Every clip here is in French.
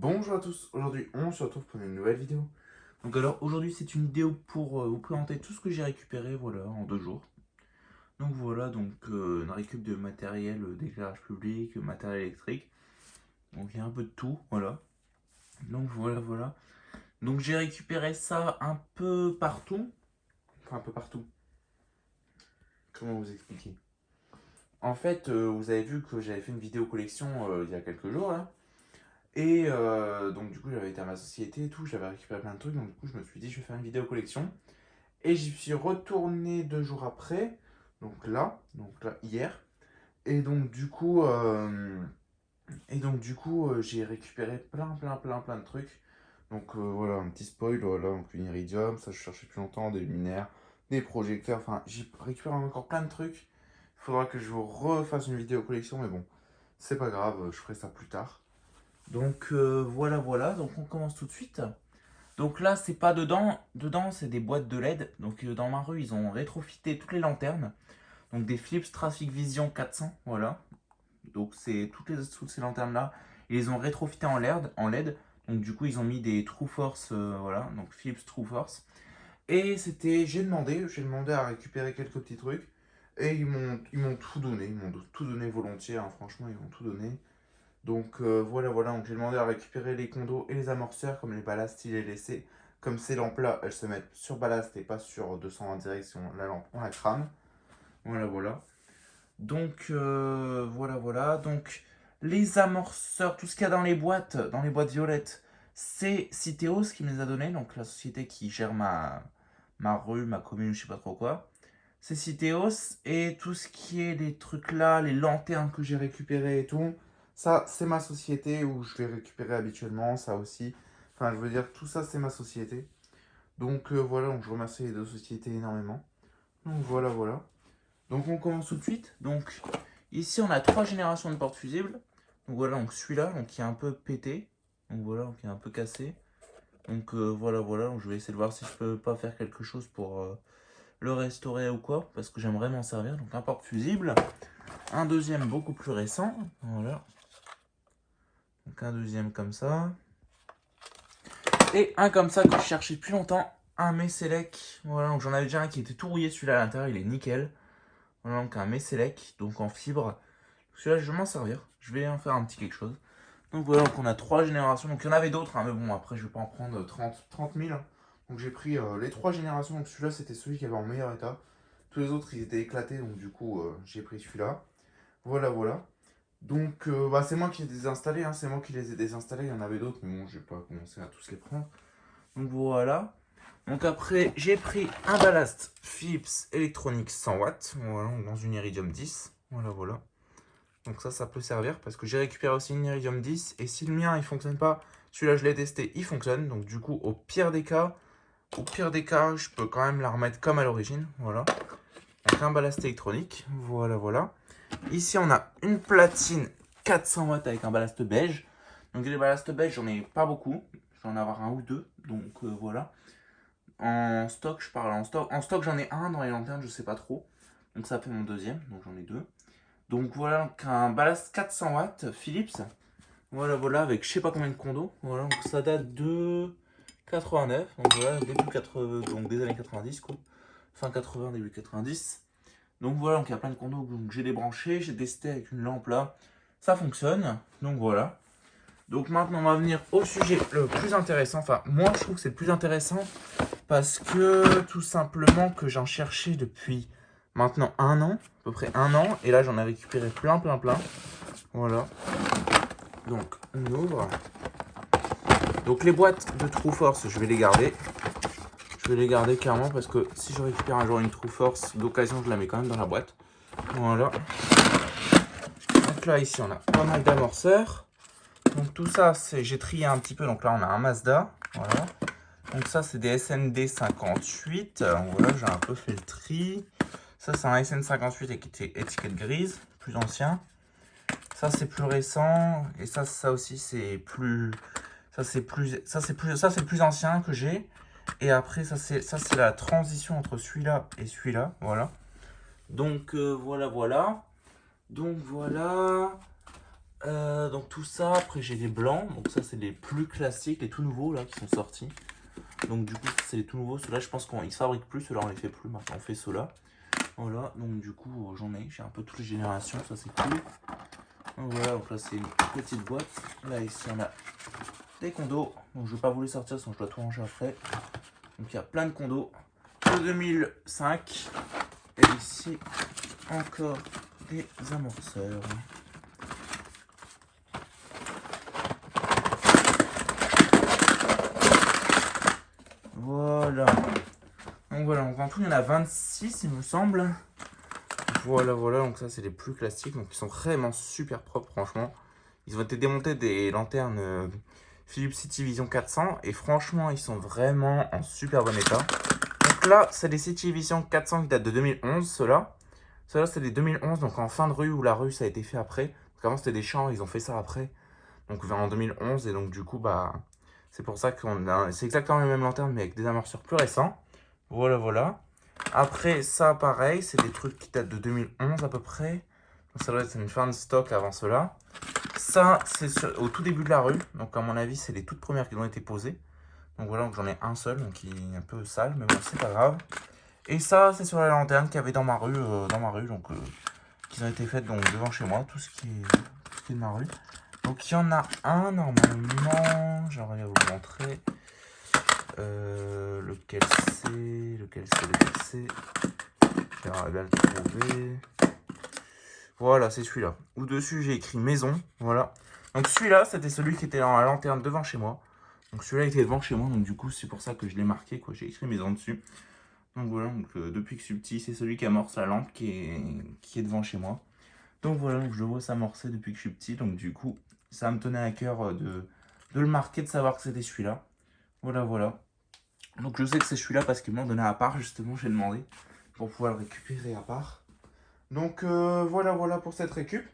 Bonjour à tous, aujourd'hui on se retrouve pour une nouvelle vidéo. Donc alors aujourd'hui c'est une vidéo pour vous présenter tout ce que j'ai récupéré voilà en 2 jours. Donc voilà une récup de matériel d'éclairage public, matériel électrique. Donc il y a un peu de tout, voilà. Donc voilà. Donc j'ai récupéré ça un peu partout. Enfin un peu partout. Comment vous expliquer? En fait vous avez vu que j'avais fait une vidéo collection il y a quelques jours là. Et donc du coup j'avais été à ma société et tout, j'avais récupéré plein de trucs, donc du coup je me suis dit je vais faire une vidéo collection. Et j'y suis retourné 2 jours après, donc là hier. Et donc du coup, j'ai récupéré plein de trucs. Donc voilà, un petit spoil, voilà, donc une iridium, ça je cherchais plus longtemps, des luminaires, des projecteurs, enfin j'ai récupéré encore plein de trucs. Il faudra que je vous refasse une vidéo collection, mais bon, c'est pas grave, je ferai ça plus tard. Donc voilà, donc on commence tout de suite. Donc là, c'est pas dedans. Dedans, c'est des boîtes de LED. Donc dans ma rue, ils ont rétrofité toutes les lanternes. Donc des Philips Traffic Vision 400, voilà. Donc c'est toutes ces lanternes-là. Ils les ont rétrofitées en LED. Donc du coup, ils ont mis des True Force, voilà. Donc Philips True Force. Et j'ai demandé à récupérer quelques petits trucs. Et ils m'ont tout donné. Ils m'ont tout donné volontiers, hein. Franchement, ils m'ont tout donné. Donc voilà. Donc j'ai demandé à récupérer les condos et les amorceurs, comme les ballasts, il est laissé. Comme ces lampes-là, elles se mettent sur ballast et pas sur 220 direction. La lampe, on la crame. Voilà. Donc voilà. Donc les amorceurs, tout ce qu'il y a dans les boîtes violettes, c'est Citeos qui me les a donnés. Donc la société qui gère ma rue, ma commune, je sais pas trop quoi. C'est Citeos et tout ce qui est les trucs là, les lanternes que j'ai récupérées et tout, ça c'est ma société où je vais récupérer habituellement, ça aussi. Enfin, je veux dire, tout ça c'est ma société. Donc voilà, donc je remercie les deux sociétés énormément. Donc voilà. Donc on commence tout de suite. Donc ici on a 3 générations de portes fusibles. Donc voilà, donc celui-là, donc qui est un peu pété. Donc voilà, donc qui est un peu cassé. Donc voilà, donc je vais essayer de voir si je peux pas faire quelque chose pour le restaurer ou quoi, parce que j'aimerais m'en servir. Donc un porte-fusible, un deuxième beaucoup plus récent, voilà. Donc un deuxième comme ça. Et un comme ça que je cherchais depuis longtemps, un Messelec. Voilà, donc j'en avais déjà un qui était tout rouillé, celui-là à l'intérieur, il est nickel. Voilà, donc un Messelec, donc en fibre. Celui-là, je vais m'en servir. Je vais en faire un petit quelque chose. Donc voilà, donc on a 3 générations. Donc il y en avait d'autres, hein, mais bon, après je vais pas en prendre 30 000. Donc j'ai pris les 3 générations. Donc celui-là, c'était celui qui avait en meilleur état. Tous les autres, ils étaient éclatés, donc du coup, j'ai pris celui-là. Voilà. Donc bah, c'est moi qui les ai désinstallés, hein, c'est moi qui les ai désinstallés. Il y en avait d'autres, mais bon, je vais pas commencer à tous les prendre. Donc voilà. Donc après, j'ai pris un ballast Philips Electronics 100 watts, voilà, dans une Iridium 10. Voilà. Donc ça peut servir parce que j'ai récupéré aussi une Iridium 10 et si le mien il fonctionne pas, celui-là je l'ai testé, il fonctionne. Donc du coup, au pire des cas, je peux quand même la remettre comme à l'origine. Voilà. Donc un ballast électronique. Voilà. Ici, on a une platine 400 watts avec un ballast beige. Donc les ballasts beige, j'en ai pas beaucoup. Je vais en avoir un ou deux. Donc voilà. En stock, je parle en stock. En stock, j'en ai un dans les lanternes, je sais pas trop. Donc ça fait mon deuxième. Donc j'en ai deux. Donc voilà, donc un ballast 400 watts Philips. Voilà, avec je sais pas combien de condos. Voilà, donc ça date de 89. Donc voilà, début 80, donc des années 90 quoi. Fin 80, début 90. Donc voilà, donc il y a plein de condos, donc j'ai débranché, j'ai testé avec une lampe là, ça fonctionne, donc voilà. Donc maintenant on va venir au sujet le plus intéressant, enfin moi je trouve que c'est le plus intéressant parce que tout simplement que j'en cherchais depuis maintenant un an, à peu près un an, et là j'en ai récupéré plein. Voilà, donc on ouvre. Donc les boîtes de True Force, je vais les garder. Je vais les garder clairement parce que si je récupère un jour une True Force, d'occasion je la mets quand même dans la boîte. Voilà. Donc là, ici, on a pas mal d'amorceurs. Donc tout ça, j'ai trié un petit peu. Donc là, on a un Mazda. Voilà. Donc ça, c'est des SND 58. Voilà, j'ai un peu fait le tri. Ça, c'est un SN 58 avec étiquette grise, plus ancien. Ça, c'est plus récent. Et ça aussi, c'est plus... Ça, c'est le plus ancien que j'ai. Et après, ça, c'est la transition entre celui-là et celui-là. Voilà. Donc, voilà. Donc, voilà. Donc tout ça, après j'ai les blancs, donc ça c'est les plus classiques, les tout nouveaux là qui sont sortis. Donc du coup c'est les tout nouveaux, ceux-là je pense qu'ils se fabriquent plus, ceux-là on les fait plus, maintenant on fait ceux-là. Voilà, donc du coup j'en j'ai un peu toutes les générations, ça c'est cool. Donc voilà, donc là c'est une petite boîte. Là ici on a des condos, donc je vais pas vous les sortir sinon je dois tout ranger après. Donc il y a plein de condos de 2005. Et ici encore des amorceurs. Voilà. Donc voilà, donc en tout il y en a 26 il me semble. Voilà, voilà, donc ça c'est les plus classiques, donc ils sont vraiment super propres franchement. Ils ont été démontés des lanternes Philips Cityvision 400 et franchement ils sont vraiment en super bon état. Donc là c'est des Cityvision 400 qui datent de 2011, ceux-là. Ceux-là c'est des 2011, donc en fin de rue où la rue ça a été fait après. Donc avant c'était des champs, ils ont fait ça après. Donc vers en 2011 et donc du coup bah c'est pour ça c'est exactement les mêmes lanternes mais avec des amorceurs plus récents. Voilà, voilà. Après, ça, pareil, c'est des trucs qui datent de 2011 à peu près. Donc, ça doit être une fin de stock avant cela. Ça, c'est au tout début de la rue. Donc, à mon avis, c'est les toutes premières qui ont été posées. Donc, voilà, donc j'en ai un seul, donc il est un peu sale, mais bon, c'est pas grave. Et ça, c'est sur la lanterne qu'il y avait dans ma rue, donc qui ont été faites donc devant chez moi, tout ce qui est de ma rue. Donc, il y en a un normalement, j'aimerais vous montrer. Lequel c'est. J'aimerais bien le trouver. Voilà, c'est celui-là. Où dessus j'ai écrit maison. Voilà. Donc celui-là, c'était celui qui était dans la lanterne devant chez moi. Donc celui-là était devant chez moi. Donc du coup, c'est pour ça que je l'ai marqué, quoi. J'ai écrit maison dessus. Donc voilà, donc, depuis que je suis petit, c'est celui qui amorce la lampe qui est devant chez moi. Donc voilà, donc je le vois s'amorcer depuis que je suis petit. Donc du coup, ça me tenait à cœur de le marquer, de savoir que c'était celui-là. Voilà, voilà. Donc je sais que c'est celui-là parce qu'ils m'ont donné à part, justement, j'ai demandé pour pouvoir le récupérer à part. Donc voilà, voilà pour cette récup.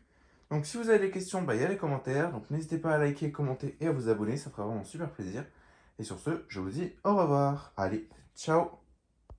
Donc si vous avez des questions, bah, il y a les commentaires. Donc n'hésitez pas à liker, commenter et à vous abonner, ça fera vraiment super plaisir. Et sur ce, je vous dis au revoir. Allez, ciao!